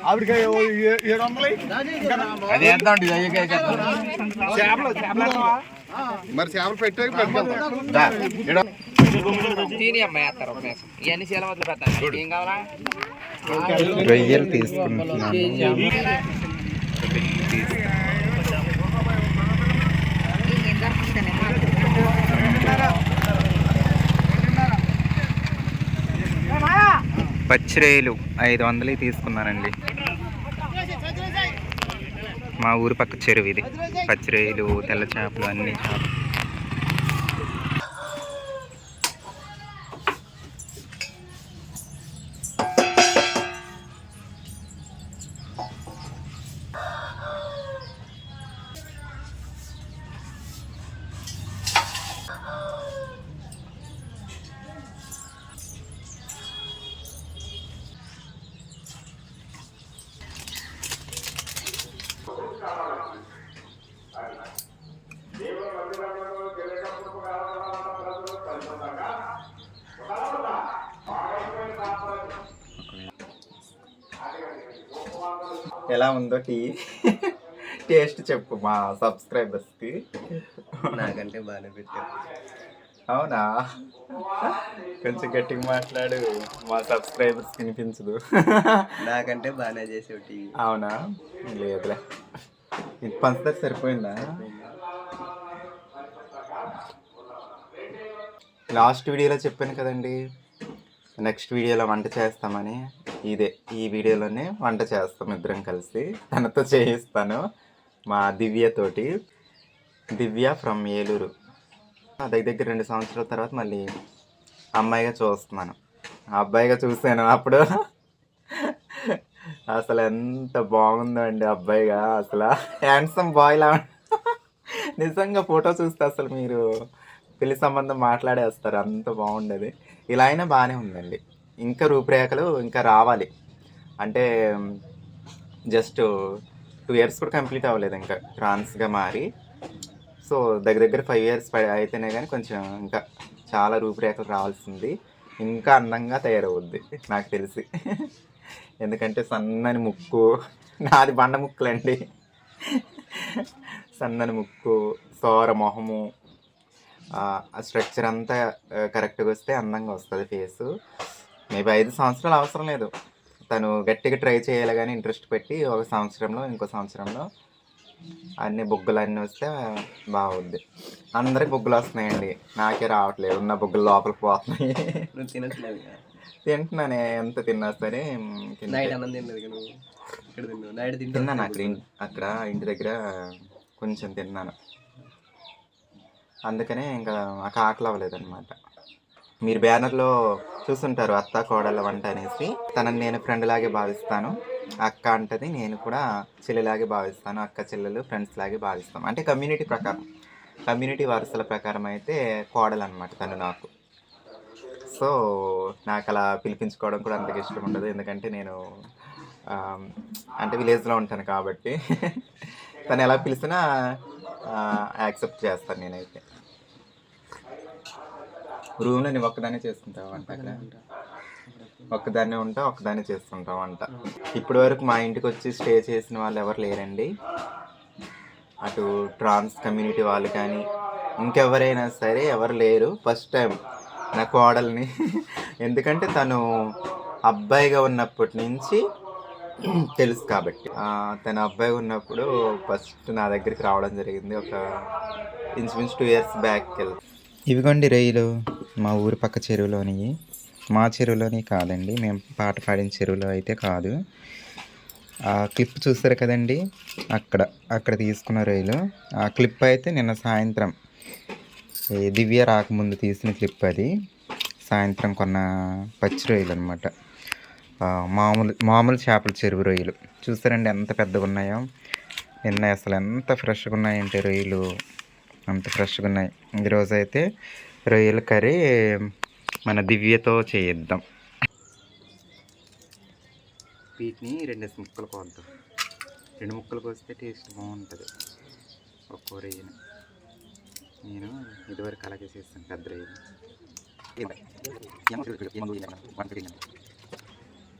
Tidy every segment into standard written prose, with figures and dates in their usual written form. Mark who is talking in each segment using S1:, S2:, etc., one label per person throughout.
S1: ఆవిడకి 700
S2: అది ఎంత ఉంటుంది
S1: మరి చేపలు పెట్టే
S3: తిని అమ్మాయి వేస్తారు ఒక నిమిషం ఇవన్నీ చీల వదిలి పెడతాను ఏం కావాలా
S2: రొయ్యలు తీసుకుంటున్నాను. పచ్చిరొయ్యలు 500 తీసుకున్నానండి. మా ఊరు పక్క చెరువు ఇది. పచ్చిరొయ్యలు, తెల్ల చేపలు, అన్ని చేపలు. ఎలా ఉందో టీ టేస్ట్ చెప్పు మా సబ్స్క్రైబర్స్కి.
S3: నాకంటే బాగానే పెట్టారు.
S2: అవునా? కొంచెం గట్టిగా మాట్లాడు, మా సబ్స్క్రైబర్స్ వినిపించదు.
S3: నాకంటే బాగానే చేసావు టీ.
S2: అవునా? లేదులే, ఇది పంచదార సరిపోయిందా? లాస్ట్ వీడియోలో చెప్పాను కదండి, నెక్స్ట్ వీడియోలో వంట చేస్తామని. ఈ వీడియోలోనే వంట చేస్తాం ఇద్దరం కలిసి. తనతో చేయిస్తాను, మా దివ్యతోటి. దివ్య ఫ్రమ్ ఏలూరు. దగ్గర 2 సంవత్సరాల తర్వాత మళ్ళీ అమ్మాయిగా చూస్తున్నాను. అబ్బాయిగా చూశాను అప్పుడు. అసలు ఎంత బాగుందో అండి అబ్బాయిగా. అసలు హ్యాండ్సమ్ బాయ్లా. నిజంగా ఫోటో చూస్తే అసలు మీరు పెళ్లి సంబంధం మాట్లాడేస్తారు, అంత బాగుండేది. ఇలా అయినా బాగానే ఉందండి. ఇంకా రూపురేఖలు ఇంకా రావాలి. అంటే జస్ట్ 2 years కూడా కంప్లీట్ అవ్వలేదు ఇంకా ట్రాన్స్గా మారి. సో దగ్గర 5 years అయితేనే కానీ కొంచెం ఇంకా చాలా రూపురేఖలు రావాల్సింది. ఇంకా అందంగా తయారవుద్ది నాకు తెలిసి. ఎందుకంటే సన్నని ముక్కు, నాది బండ ముక్కులండి. సన్నని ముక్కు, సోర మొహము, ఆ స్ట్రక్చర్ అంతా కరెక్ట్గా వస్తే అందంగా వస్తుంది ఫేసు. మేబీ 5 సంవత్సరాలు అవసరం లేదు, తను గట్టిగా ట్రై చేయాలి కానీ ఇంట్రెస్ట్ పెట్టి 1 సంవత్సరంలో ఇంకో సంవత్సరంలో అన్ని బొగ్గులు అన్నీ వస్తే బాగుంది. అందరికి బొగ్గులు వస్తున్నాయండి, నాకే రావట్లేదు. ఉన్న బొగ్గులు లోపలికి పోతున్నాయి. తింటున్నానే, ఎంత తిన్నా సరే. తిన్నాను అక్కడ ఇంటి దగ్గర కొంచెం తిన్నాను, అందుకనే ఇంకా నాకు ఆకలి అవ్వలేదన్నమాట. మీరు బ్యానర్లో చూసుంటారు అత్త కోడళ్ళ వంట అనేసి. తనని నేను ఫ్రెండ్ లాగే భావిస్తాను, అక్క అంటది, నేను కూడా చెల్లిలాగే భావిస్తాను. అక్క చెల్లెలు ఫ్రెండ్స్ లాగే భావిస్తాం. అంటే కమ్యూనిటీ ప్రకారం, కమ్యూనిటీ వరుసల ప్రకారం అయితే కోడలు అనమాట తను నాకు. సో నాకు అలా పిలిపించుకోవడం కూడా అంతగా ఇష్టం ఉండదు, ఎందుకంటే నేను అంటే విలేజ్లో ఉంటాను కాబట్టి. తను ఎలా పిలిచినా యాక్సెప్ట్ చేస్తాను నేనైతే. రూమ్లో నువ్వు ఒక్కదాన్నే చేసుకుంటావు వంట? అక్కడ ఒక్కదాన్నే ఉంటా, ఒక్కదాన్నే చేస్తుంటావు వంట. ఇప్పటి వరకు మా ఇంటికి వచ్చి స్టే చేసిన వాళ్ళు ఎవరు లేరండి. అటు ట్రాన్స్ కమ్యూనిటీ వాళ్ళు కానీ ఇంకెవరైనా సరే ఎవరు లేరు. ఫస్ట్ టైం నా కోడల్ని. ఎందుకంటే తను అబ్బాయిగా ఉన్నప్పటి నుంచి తెలుసు కాబట్టి. తన అబ్బాయి ఉన్నప్పుడు ఫస్ట్ నా దగ్గరికి రావడం జరిగింది, ఒక ఇంచుమించు 2 years బ్యాక్. ఇవిగోండి రొయ్యలు, మా ఊరి పక్క చెరువులోని. మా చెరువులోని కాదండి, మేము పాట పాడిన చెరువులో అయితే కాదు. ఆ క్లిప్ చూస్తారు కదండి, అక్కడ తీసుకున్న రొయ్యలు. ఆ క్లిప్ అయితే నిన్న సాయంత్రం దివ్య రాకముందు తీసిన క్లిప్ అది. సాయంత్రం కొన్న పచ్చి రొయ్యలు అనమాట. మామూలు చేపల చెరువు రొయ్యలు. చూస్తారండి ఎంత పెద్దగా ఉన్నాయో. నిన్న అసలు ఎంత ఫ్రెష్గా ఉన్నాయంటే రొయ్యలు, అంత ఫ్రెష్గా ఉన్నాయి. ఈరోజు అయితే రొయ్యల కర్రీ మన దివ్యతో చేయిద్దాం. వీటిని 2 ముక్కలు కోద్దాం. 2 ముక్కలు కోస్తే టేస్ట్ బాగుంటుంది ఒక్కో రొయ్యని. నేను ఇదివరకు అలాగే చేస్తాను పెద్ద రొయ్యని.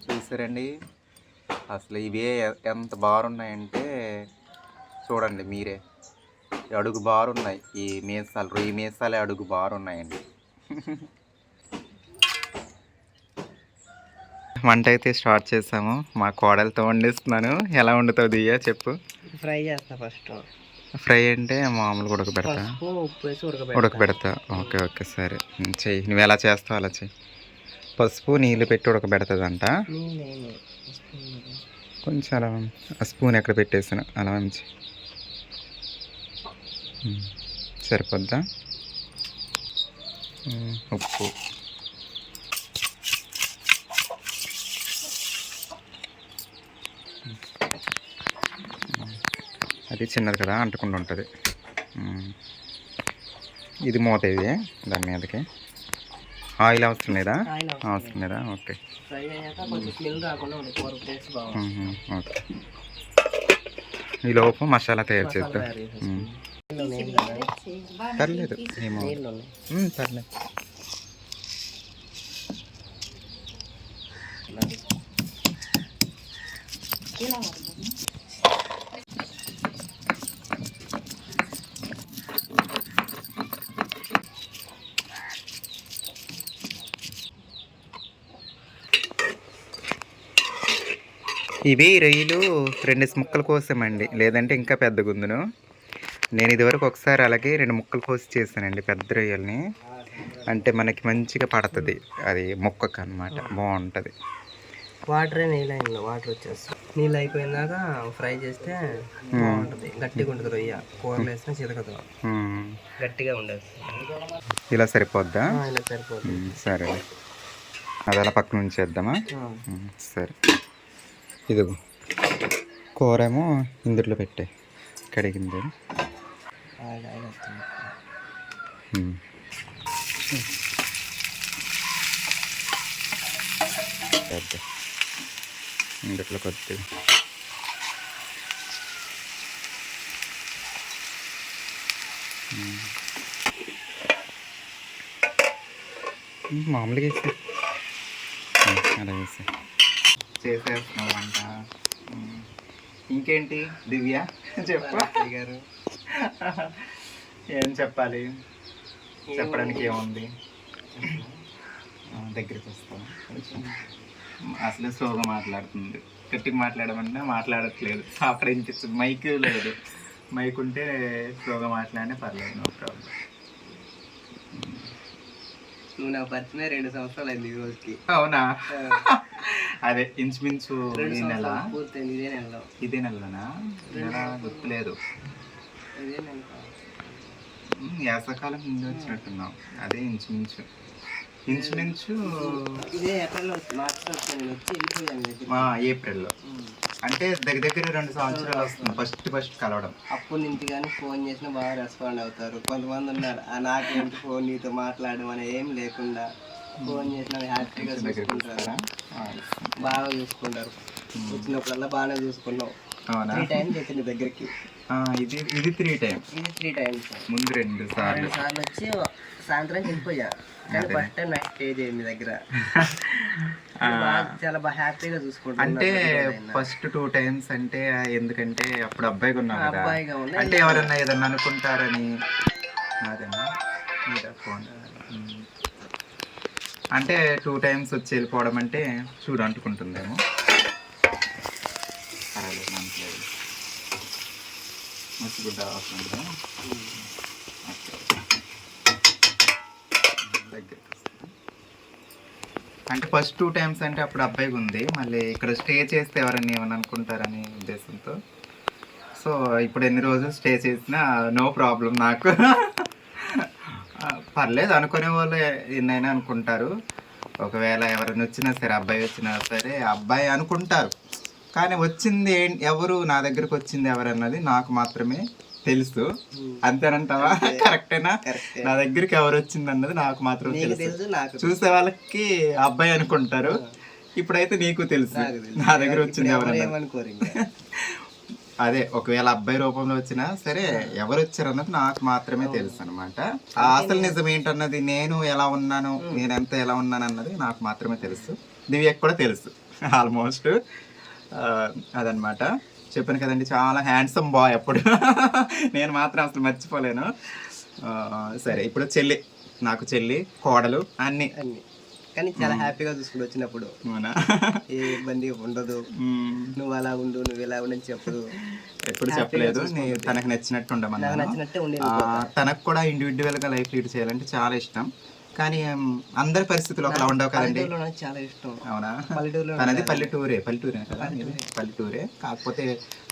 S2: చూసారండి అసలు ఇవే ఎంత బారున్నాయంటే చూడండి మీరే, అడుగు బారున్నాయి ఈ మీసాలు, రొయ్యి మీసాలే అడుగు బారున్నాయండి. వంట అయితే స్టార్ట్ చేసాము. మా కోడలతో వండిస్తున్నాను. ఎలా వండుతావు దియ్యా చెప్పు.
S3: ఫ్రై చేస్తా ఫస్ట్.
S2: ఫ్రై అంటే మామూలుగా ఉడకబెడతా?
S3: ఉప్పు వేసి
S2: ఉడకబెడతా. ఓకే ఓకే సరే చెయ్యి, నువ్వు ఎలా చేస్తావు అలా చెయ్యి. పసుపు నీళ్ళు పెట్టి ఉడకబెడుతుందంట. కొంచెం అలా ఆ స్పూన్ ఎక్కడ పెట్టేసాను అలా ఉంచి. సరిపోద్దా? ఉప్పు, అది చిన్నది కదా అంటకుండా ఉంటుంది. ఇది మూత, ఇది దాని మీదకి ఆయిల్ అవసరం లేదా? అవసరం లేదా? Okay okay. ఈ లోపు మసాలా తయారు చేద్దాం. పర్లేదు ఏమో, పర్లేదు. ఇవి రొయ్యలు 2 ముక్కల కోసమండి, లేదంటే ఇంకా పెద్ద గుందును. నేను ఇదివరకు ఒకసారి అలాగే 2 ముక్కలు కోసి చేశానండి పెద్ద రొయ్యల్ని. అంటే మనకి మంచిగా పడుతుంది అది ముక్కకు అనమాట, బాగుంటుంది.
S3: వాటరే నీళ్ళు వాటర్ వచ్చేస్తాయి. నీళ్ళు అయిపోయినాక ఫ్రై చేస్తే బాగుంటుంది, గట్టిగా ఉంటుంది రొయ్య. కూరలు వేసినా చితకదు, గట్టిగా ఉండదు.
S2: ఇలా సరిపోద్దా?
S3: ఇలా సరిపోతుంది.
S2: సరే అది అలా పక్కన ఉంచేద్దామా? సరే. ఇదిగో కూర ఏమో ఇందులో పెట్టే కడిగింది. ఇందులో కొద్దిగా మామూలుగా వేసి అలా వేసి చేసేస్తున్నావు అంట. ఇంకేంటి దివ్య చెప్పు గారు, ఏం చెప్పాలి? చెప్పడానికి ఏముంది? దగ్గరికి వస్తాం. అసలు స్లోగా మాట్లాడుతుంది, గట్టిగా మాట్లాడమన్నా మాట్లాడట్లేదు. అక్కడ వినిపిస్తుంది, మైక్ లేదు. మైక్ ఉంటే స్లోగా మాట్లాడినా పర్లేదు, నో ప్రాబ్లం.
S3: నువ్వు నా పరిచయం 2 సంవత్సరాలు అయింది ఈ రోజుకి.
S2: అవునా? అదే ఇంచుమించు ఈ నెల. ఇదే నెలనా? గుర్తులేదు. వేసవకాలం ముందు వచ్చినట్టున్నాం. అదే ఇంచుమించు ఏప్రిల్లో. అంటే దగ్గర 2 సంవత్సరాలు వస్తుంది ఫస్ట్ కలవడం.
S3: అప్పుడు నుంచి కానీ ఫోన్ చేసినా బాగా రెస్పాండ్ అవుతారు. కొంతమంది ఉన్నారు నాకేంటి ఫోన్ నీతో మాట్లాడడం అని ఏం లేకుండా ఫోన్ చేసినా హ్యాపీగా చూసుకుంటారు, బాగా చూసుకుంటారు. వచ్చినప్పుడల్లా బాగానే చూసుకున్నావు. 3 టైమ్స్ వచ్చింది దగ్గరికి.
S2: ఇది 3 టైమ్స్.
S3: ఇది 3 టైమ్స్.
S2: ముందు 2 సార్లు
S3: వచ్చి సాయంత్రం వెళ్ళిపోయా. కానీ ఫస్ట్ టైం నైట్ స్టే చేయండి మీ దగ్గర. చాలా బాగా హ్యాపీగా చూసుకుంటాను.
S2: అంటే ఫస్ట్ 2 టైమ్స్ అంటే ఎందుకంటే అప్పుడు అబ్బాయిగా ఉన్నావు కదా, అంటే ఎవరన్నా ఏదన్నా అనుకుంటారని. అదేనా ఫోన్ అంటే 2 టైమ్స్ వచ్చి వెళ్ళిపోవడం అంటే చూడు అంటుకుంటుందేమో. పర్వాలేదు, మంచిలేదు. మర్చిగుడ్డ అవసరం కదా. అంటే ఫస్ట్ 2 టైమ్స్ అంటే అప్పుడు అబ్బాయిగా ఉంది, మళ్ళీ ఇక్కడ స్టే చేస్తే ఎవరన్నా ఏమని అనుకుంటారని ఉద్దేశంతో. సో ఇప్పుడు ఎన్ని రోజులు స్టే చేసినా నో ప్రాబ్లం నాకు. పర్లేదు, అనుకునే వాళ్ళు ఎన్నైనా అనుకుంటారు. ఒకవేళ ఎవరైనా వచ్చినా సరే, అబ్బాయి వచ్చినా సరే అబ్బాయి అనుకుంటారు. కానీ వచ్చింది ఎవరు, నా దగ్గరకు వచ్చింది ఎవరన్నది నాకు మాత్రమే తెలుసు. అంతేనంటావా? కరెక్టేనా? నా దగ్గరికి ఎవరు వచ్చింది అన్నది నాకు మాత్రం తెలుసు. చూసే వాళ్ళకి అబ్బాయి అనుకుంటారు. ఇప్పుడైతే నీకు తెలుసు నా దగ్గర వచ్చింది ఎవరన్నది. అదే ఒకవేళ అబ్బాయి రూపంలో వచ్చినా సరే ఎవరు వచ్చారు అన్నది నాకు మాత్రమే తెలుసు అనమాట. అసలు నిజం ఏంటన్నది, నేను ఎలా ఉన్నాను, నేను ఎంత ఎలా ఉన్నాను అన్నది నాకు మాత్రమే తెలుసు. దివ్యకు కూడా తెలుసు ఆల్మోస్ట్. అదనమాట. చెప్పాను కదండి, చాలా హ్యాండ్సమ్ బాయ్ అప్పుడు. నేను మాత్రం అసలు మర్చిపోలేను. సరే, ఇప్పుడు చెల్లి, నాకు చెల్లి, కోడలు అన్నీ
S3: అన్ని. కానీ చాలా హ్యాపీగా చూసుకుంటూ వచ్చినప్పుడు
S2: అవునా,
S3: ఏ ఇబ్బంది ఉండదు. నువ్వు అలా ఉండు, నువ్వు ఇలా ఉండని చెప్పదు,
S2: ఎప్పుడు చెప్పలేదు. తనకు నచ్చినట్టు
S3: నాకు
S2: ఉండమన్నాను.
S3: నచ్చినట్టే ఉండి
S2: తనకు కూడా ఇండివిజువల్గా లైఫ్ లీడ్ చేయాలంటే చాలా ఇష్టం. కానీ అందరి పరిస్థితులు ఒకలా ఉండవు కదండి.
S3: పల్లెటూరులో నాకు చాలా ఇష్టం.
S2: అవునా,
S3: పల్లెటూరులో
S2: తనది పల్లెటూరే కదా, పల్లెటూరే. కాకపోతే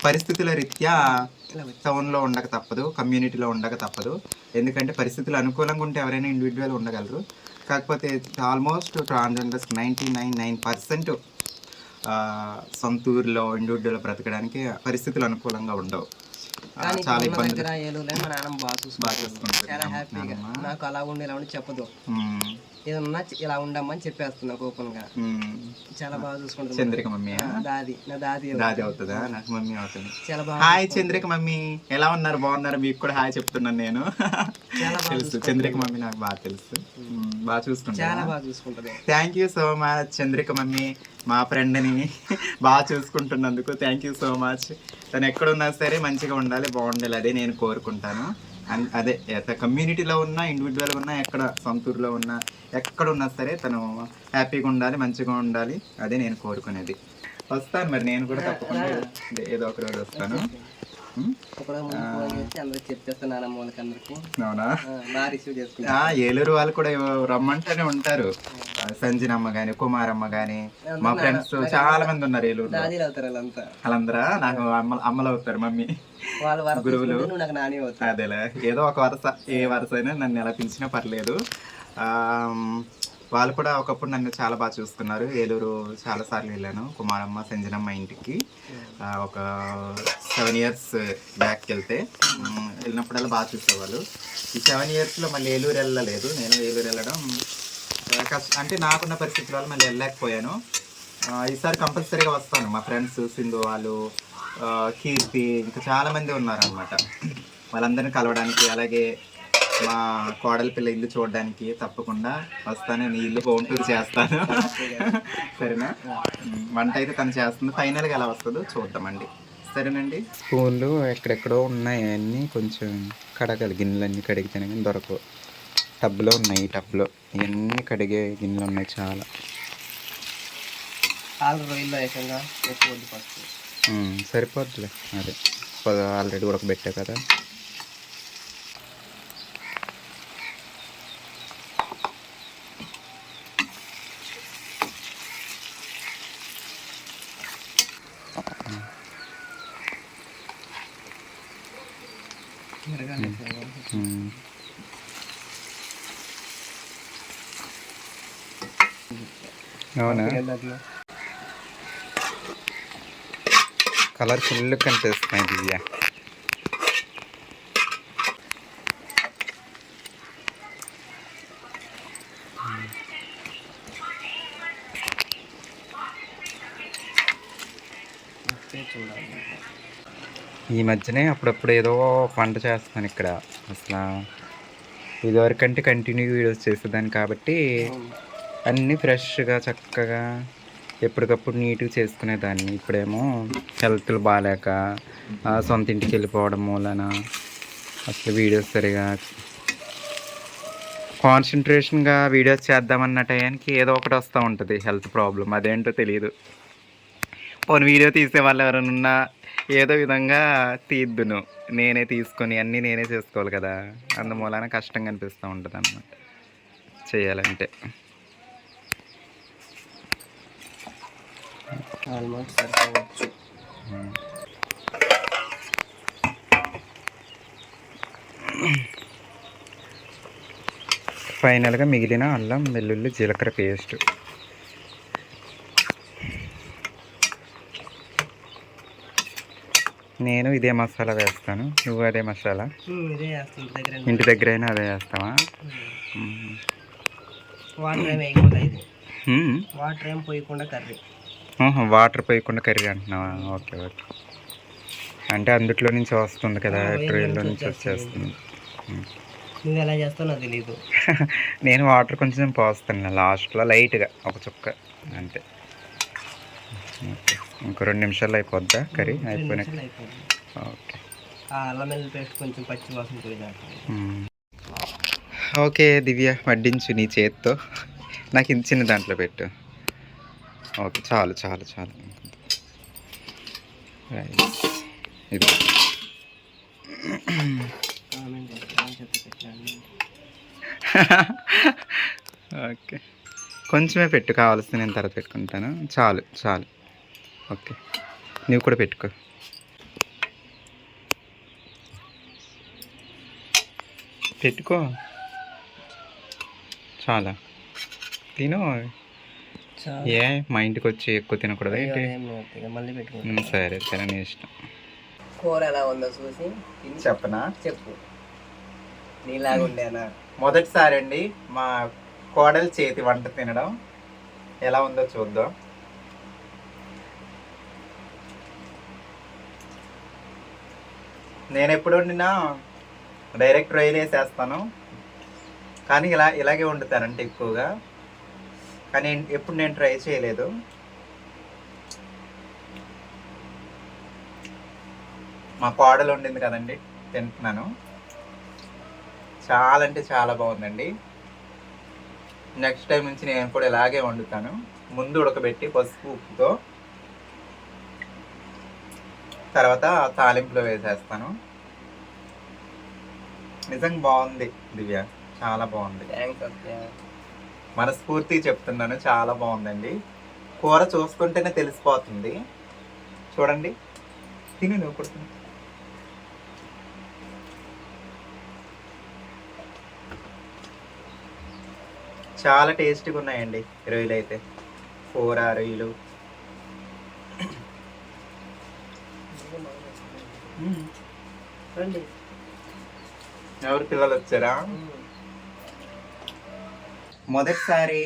S2: పరిస్థితుల రీత్యా టౌన్లో ఉండక తప్పదు, కమ్యూనిటీలో ఉండక తప్పదు. ఎందుకంటే పరిస్థితులు అనుకూలంగా ఉంటే ఎవరైనా ఇండివిజువల్ ఉండగలరు. కాకపోతే ఆల్మోస్ట్ ట్రాన్స్జెండర్స్ 99% సొంత ఊరిలో ఇండివిజువల్ బ్రతకడానికి పరిస్థితులు అనుకూలంగా ఉండవు. చాలా ఇబ్బంది.
S3: మా నాన్న బాగా చూసుకుంటారు, చాలా హ్యాపీగా. నాకు అలా ఉండి ఇలా ఉండి చెప్పదు, ఏదన్నా ఇలా ఉండమ్మని చెప్పేస్తున్నా ఓపెన్ గా. చాలా బాగా చూసుకుంటారు.
S2: చంద్రిక మమ్మీ దాది అవుతుందా? నాకు మమ్మీ అవుతుంది.
S3: చాలా బాగా.
S2: హాయ్ చంద్రిక మమ్మీ, ఎలా ఉన్నారు? బాగున్నారు? మీకు కూడా హాయ్ చెప్తున్నాను నేను. తెలుసు, చంద్రిక మమ్మీ నాకు బాగా తెలుసు. బాగా చూసుకుంటా,
S3: చాలా బాగా చూసుకుంటుంది.
S2: Thank you so much Chandrika mummy, మా ఫ్రెండ్ని బాగా చూసుకుంటున్నందుకు థ్యాంక్ యూ సో మచ్. తను ఎక్కడున్నా సరే మంచిగా ఉండాలి, బాగుండాలి, అదే నేను కోరుకుంటాను. అదే కమ్యూనిటీలో ఉన్నా, ఇండివిజువల్గా ఉన్నా, ఎక్కడ సొంతూరులో ఉన్నా, ఎక్కడున్నా సరే తను హ్యాపీగా ఉండాలి, మంచిగా ఉండాలి, అదే నేను కోరుకునేది. వస్తాను మరి నేను కూడా, తప్పకుండా ఏదో ఒక రోజు వస్తాను. అవునా, ఏలూరు వాళ్ళు కూడా రమ్మంటేనే ఉంటారు. సంజనమ్మ గాని, కుమారమ్మ గాని, మా ఫ్రెండ్స్ చాలా మంది ఉన్నారు ఏలూరు. వాళ్ళందరా నాకు అమ్మలు అవుతారు, మమ్మీ గురువులు. అదేలే, ఏదో ఒక వరుస, ఏ వరుస అయినా నన్ను ఎలా పిలిచినా పర్లేదు. వాళ్ళు కూడా ఒకప్పుడు నన్ను చాలా బాగా చూసుకున్నారు. ఏలూరు చాలాసార్లు వెళ్ళాను కుమారమ్మ, సంజనమ్మ ఇంటికి. ఒక 7 years బ్యాక్కి వెళ్ళినప్పుడల్లా బాగా చూసేవాళ్ళు. ఈ 7 yearsలో మళ్ళీ ఏలూరు వెళ్ళలేదు. నేను ఏలూరు వెళ్ళడం అంటే నాకున్న పరిస్థితుల వల్ల మళ్ళీ వెళ్ళలేకపోయాను. ఈసారి కంపల్సరీగా వస్తాను. మా ఫ్రెండ్స్ సింధు వాళ్ళు, కీర్తి, ఇంకా చాలామంది ఉన్నారనమాట. వాళ్ళందరినీ కలవడానికి, అలాగే మా కోడలి పిల్ల ఇల్లు చూడడానికి తప్పకుండా వస్తాను. నీ ఇల్లు హోమ్ టూర్ చేస్తాను. సరేనా? వంట అయితే తను చేస్తుంది. ఫైనల్గా ఎలా వస్తుందో చూద్దామండి. సరేనండి. స్పూన్లు ఎక్కడెక్కడో ఉన్నాయి, అన్నీ కొంచెం కడగాలి. గిన్నెలన్నీ కడిగితేనే కానీ దొరకవు. టబ్లో ఉన్నాయి, ఈ టబ్లో ఇవన్నీ కడిగే గిన్నెలు ఉన్నాయి చాలా. సరిపోద్దులే, అదే ఆల్రెడీ ఉడకబెట్టా కదా. అవునా, కలర్ ఫుల్ కనిపిస్తున్నాయి దివ్య. ఈ మధ్యనే అప్పుడప్పుడు ఏదో వంట చేస్తున్నాను ఇక్కడ. అసలు ఇదివరకంటే కంటిన్యూ వీడియోస్ చేసేదాన్ని కాబట్టి అన్నీ ఫ్రెష్గా చక్కగా ఎప్పటికప్పుడు నీట్గా చేసుకునేదాన్ని. ఇప్పుడేమో హెల్త్లు బాగాలేక సొంత ఇంటికి వెళ్ళిపోవడం మూలన అసలు వీడియోస్ సరిగా కాన్సన్ట్రేషన్గా వీడియోస్ చేద్దామన్న టయానికి ఏదో ఒకటి వస్తూ ఉంటుంది హెల్త్ ప్రాబ్లం. అదేంటో తెలియదు. పోనీ వీడియో తీసే వాళ్ళు ఎవరైనా ఉన్నా ఏదో విధంగా తీద్దును, నేనే తీసుకొని అన్నీ నేనే చేసుకోవాలి కదా. అందుమూలన కష్టంగా అనిపిస్తూ ఉంటుంది అన్నమాట చేయాలంటే. ఫైనల్గా మిగిలిన అల్లం వెల్లుల్లి జీలకర్ర పేస్ట్. నేను ఇదే మసాలా వేస్తాను, నువ్వు అదే మసాలా? ఇంటి దగ్గర అయినా అదే వేస్తావా? వాటర్ పోయకుండా కర్రీ అంటున్నావా? Okay okay. అంటే అందుట్లో నుంచి వస్తుంది కదా, ట్రైల్లో నుంచి వచ్చేస్తుంది.
S3: నువ్వు ఎలా చేస్తావు నాకు తెలీదు.
S2: నేను వాటర్ కొంచెం పోస్తాను లాస్ట్లో, లైట్గా ఒక చుక్క అంతే. ఓకే. ఇంకో 2 నిమిషాల్లో అయిపోద్దా కర్రీ అయిపోయినా?
S3: అయిపోయింది.
S2: ఓకే.
S3: ఆ అల్లం వెల్లుల్లి పేస్ట్ కొంచెం పచ్చి వాసన పోయేదాకా.
S2: ఓకే దివ్య, వడ్డించు నీ చేత్తో. నాకు ఇంత చిన్న దాంట్లో పెట్టు. ఓకే, చాలు చాలు చాలు. రైస్ ఇది. ఓకే, కొంచెమే పెట్టు, కావాల్సింది నేను తర్వాత పెట్టుకుంటాను. చాలు చాలు. ఓకే, నువ్వు కూడా పెట్టుకో. పెట్టుకో, చాలా తిను. ఏ మా ఇంటికి వచ్చి ఎక్కువ తినకూడదు ఏంటి?
S3: మళ్ళీ పెట్టుకుంటాం.
S2: సరే సరే, నీ ఇష్టం.
S3: కూర ఎలా ఉందో చూసి
S2: చెప్పనా?
S3: చెప్పు. నీలాగా ఉండేనా?
S2: మొదటిసారి అండి మా కోడలు చేతి వంట తినడం. ఎలా ఉందో చూద్దాం. నేను ఎప్పుడు వండినా డైరెక్ట్ రొయ్యలు వేసేస్తాను, కానీ ఇలాగే వండుతానంటే ఎక్కువగా. కానీ ఎప్పుడు నేను ట్రై చేయలేదు. మా కోడలు వండింది కదండి, తింటున్నాను. చాలా అంటే చాలా బాగుందండి. నెక్స్ట్ టైం నుంచి నేను కూడా ఇలాగే వండుతాను. ముందు ఉడకబెట్టి పసుపు ఉప్పుతో, తర్వాత తాలింపులో వేసేస్తాను. నిజంగా బాగుంది దివ్య, చాలా బాగుంది. మనస్ఫూర్తిగా చెప్తున్నాను, చాలా బాగుందండి. కూర చూసుకుంటేనే తెలిసిపోతుంది. చూడండి, తిని నువ్వు కూడా తిను. చాలా టేస్టీగా ఉన్నాయండి రొయ్యలు అయితే. కూర రొయ్యలు ఎవరు పిల్లలు వచ్చారా? మొదటిసారి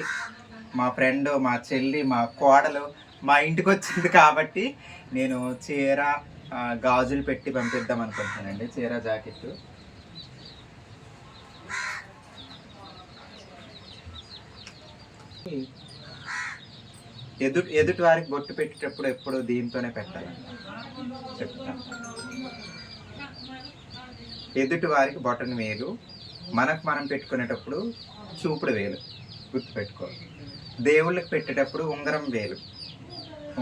S2: మా ఫ్రెండ్, మా చెల్లి, మా కోడలు మా ఇంటికి వచ్చింది కాబట్టి నేను చీర గాజులు పెట్టి పంపిద్దాం అనుకుంటున్నానండి. చీర జాకెట్. ఎదుటి వారికి బొట్టు పెట్టేటప్పుడు ఎప్పుడు దీంతోనే పెట్టాలి చెప్తాను. ఎదుటి వారికి బొటన వేలు, మనకు మనం పెట్టుకునేటప్పుడు చూపుడు వేలు గుర్తుపెట్టుకోవాలి. దేవుళ్ళకి పెట్టేటప్పుడు ఉంగరం వేలు.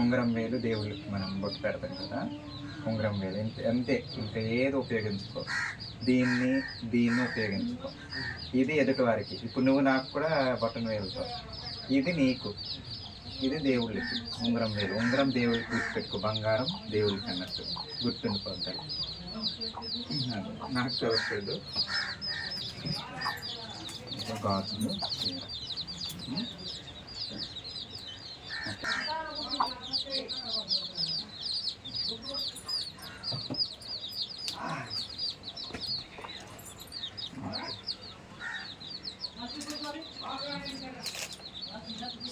S2: ఉంగరం వేలు దేవుళ్ళకి మనం బొట్టు పెడతాం కదా, ఉంగరం వేలు. అంతే, ఇంకా ఏది ఉపయోగించుకో. దీన్ని ఉపయోగించుకో. ఇది ఎదుటి వారికి. ఇప్పుడు నువ్వు నాకు కూడా బొటన వేలుతో, ఇది నీకు, ఇది దేవుళ్ళకి ఉంగరం వేలు. ఉంగరం దేవుడికి గుర్తుపెట్టుకో, బంగారం దేవుళ్ళకి అన్నట్టు గుర్తుండిపోతాయి. నాకు చూడలేదు గాజులు.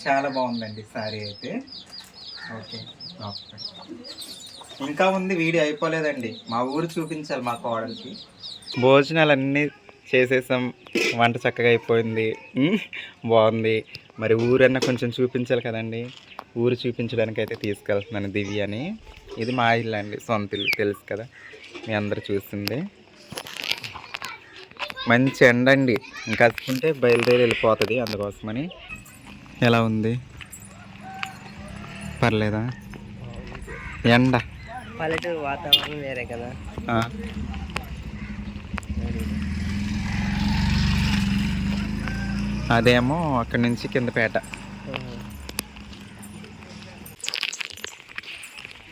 S2: చాలా బాగుందండి సారీ అయితే. ఓకే, ఇంకా ఉంది, వీడియో అయిపోలేదండి. మా ఊరు చూపించాలి మా కోడలికి. భోజనాలు అన్నీ చేసేసాం, వంట చక్కగా అయిపోయింది, బాగుంది. మరి ఊరన్నా కొంచెం చూపించాలి కదండి. ఊరు చూపించడానికి అయితే తీసుకెళ్తున్నాను దివ్యని. ఇది మా ఇల్లు అండి, సొంత ఇల్లు, తెలుసు కదా మీ అందరు చూస్తుంది. మంచి ఎండ అండి, ఇంకా కట్టుకుంటే బయలుదేరి వెళ్ళిపోతుంది, అందుకోసమని. ఎలా ఉంది? పర్లేదా? ఎండ,
S3: పల్లెటూరు వాతావరణం వేరే కదా.
S2: అదేమో అక్కడి నుంచి కిందపేట.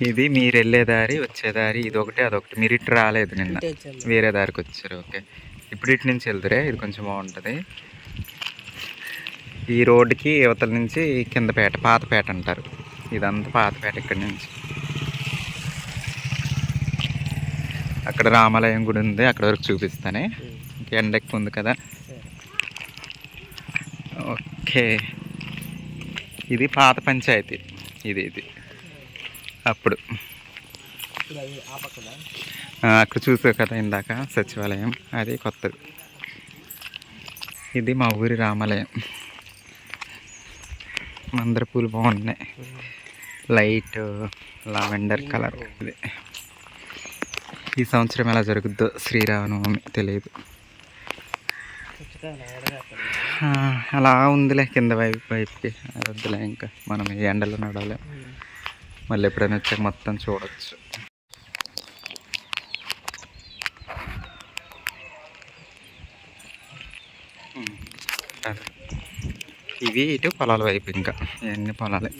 S2: ఇది మీరు వెళ్ళే దారి, వచ్చే దారి. ఇది ఒకటి అదొకటి. మీరు ఇటు రాలేదు నిన్న, వేరే దారికి వచ్చారు. ఓకే, ఇప్పుడు ఇటు నుంచి వెళ్తురే, ఇది కొంచెం బాగుంటుంది. ఈ రోడ్డుకి యువతల నుంచి కిందపేట, పాతపేట అంటారు. ఇదంతా పాతపేట. ఇక్కడి నుంచి అక్కడ రామాలయం గుడి ఉంది, అక్కడ వరకు చూపిస్తానే. ఎండ ఎక్కువ ఉంది కదా. ఓకే, ఇది పాత పంచాయతీ. ఇది అప్పుడు అక్కడ చూసా కదా ఇందాక సచివాలయం, అది కొత్తది. ఇది మా ఊరి రామాలయం. మందర పూలు బాగున్నాయి. Light lavender colour. ఇది ఈ సంవత్సరం ఎలా జరుగుద్దో శ్రీరామనవమి తెలియదు. అలా ఉందిలే కింద వైపుకి. అది వద్దులే, ఇంకా మనం ఈ ఎండలో నడాలి. మళ్ళీ ఎప్పుడైనా వచ్చాక మొత్తం చూడవచ్చు. ఇవి ఇటు పొలాల వైపు, ఇంకా ఇవన్నీ పొలాలే.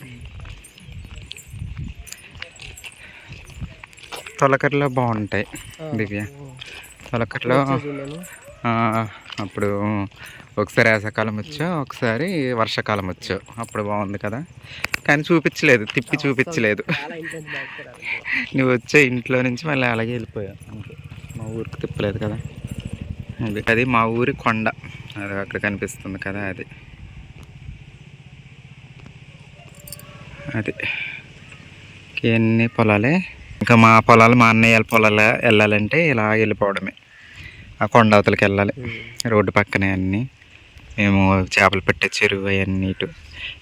S2: తొలకరిలో బాగుంటాయి దివ్య. తొలకరిలో అప్పుడు ఒకసారి వేసవకాలం వచ్చావు, ఒకసారి వర్షాకాలం వచ్చావు. అప్పుడు బాగుంది కదా, కానీ చూపించలేదు, తిప్పి చూపించలేదు. నువ్వు వచ్చే ఇంట్లో నుంచి మళ్ళీ అలాగే వెళ్ళిపోయావు. మా ఊరికి తిప్పలేదు కదా. అది మా ఊరి కొండ, అది అక్కడ కనిపిస్తుంది కదా, అది ఇవన్నీ పొలాలే. ఇంకా మా పొలాలు, మా అన్నయ్య పొలాలు వెళ్ళాలంటే ఇలా వెళ్ళిపోవడమే. ఆ కొండ అవతలకి వెళ్ళాలి, రోడ్డు పక్కనే అన్నీ. మేము చేపలు పెట్టే చెరువు అవన్నీ ఇటు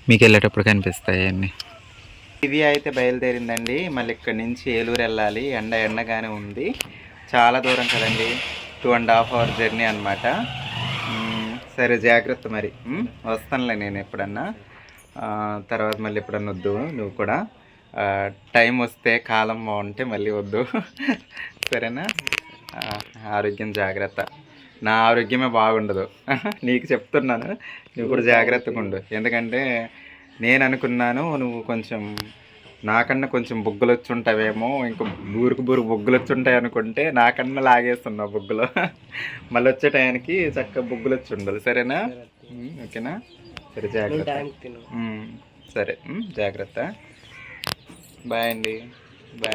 S2: మీకు వెళ్ళేటప్పుడు కనిపిస్తాయి అన్నీ. ఇవి అయితే బయలుదేరిందండి. మళ్ళీ ఇక్కడి నుంచి ఏలూరు వెళ్ళాలి. ఎండగానే ఉంది, చాలా దూరం కదండి, 2.5 hour జర్నీ అనమాట. సరే జాగ్రత్త మరి. వస్తానులే నేను ఎప్పుడన్నా, తర్వాత మళ్ళీ ఎప్పుడన్నా వద్దు. నువ్వు కూడా టైం వస్తే, కాలం బాగుంటే మళ్ళీ వద్దు, సరేనా? ఆరోగ్యం జాగ్రత్త. నా ఆరోగ్యమే బాగుండదు, నీకు చెప్తున్నాను. నువ్వు కూడా జాగ్రత్తగా ఉండు. ఎందుకంటే నేను అనుకున్నాను నువ్వు కొంచెం నాకన్నా కొంచెం బొగ్గులు వచ్చి ఉంటావేమో, ఇంకా బూరుకు బొగ్గులు వచ్చి ఉంటాయి అనుకుంటే నాకన్నా లాగేస్తున్నావు బొగ్గులు. మళ్ళీ వచ్చే టైంకి చక్కగా బొగ్గులు వచ్చి ఉండాలి, సరేనా? ఓకేనా? సరే జాగ్రత్త. సరే జాగ్రత్త. బాయ్ అండి. బాయ్.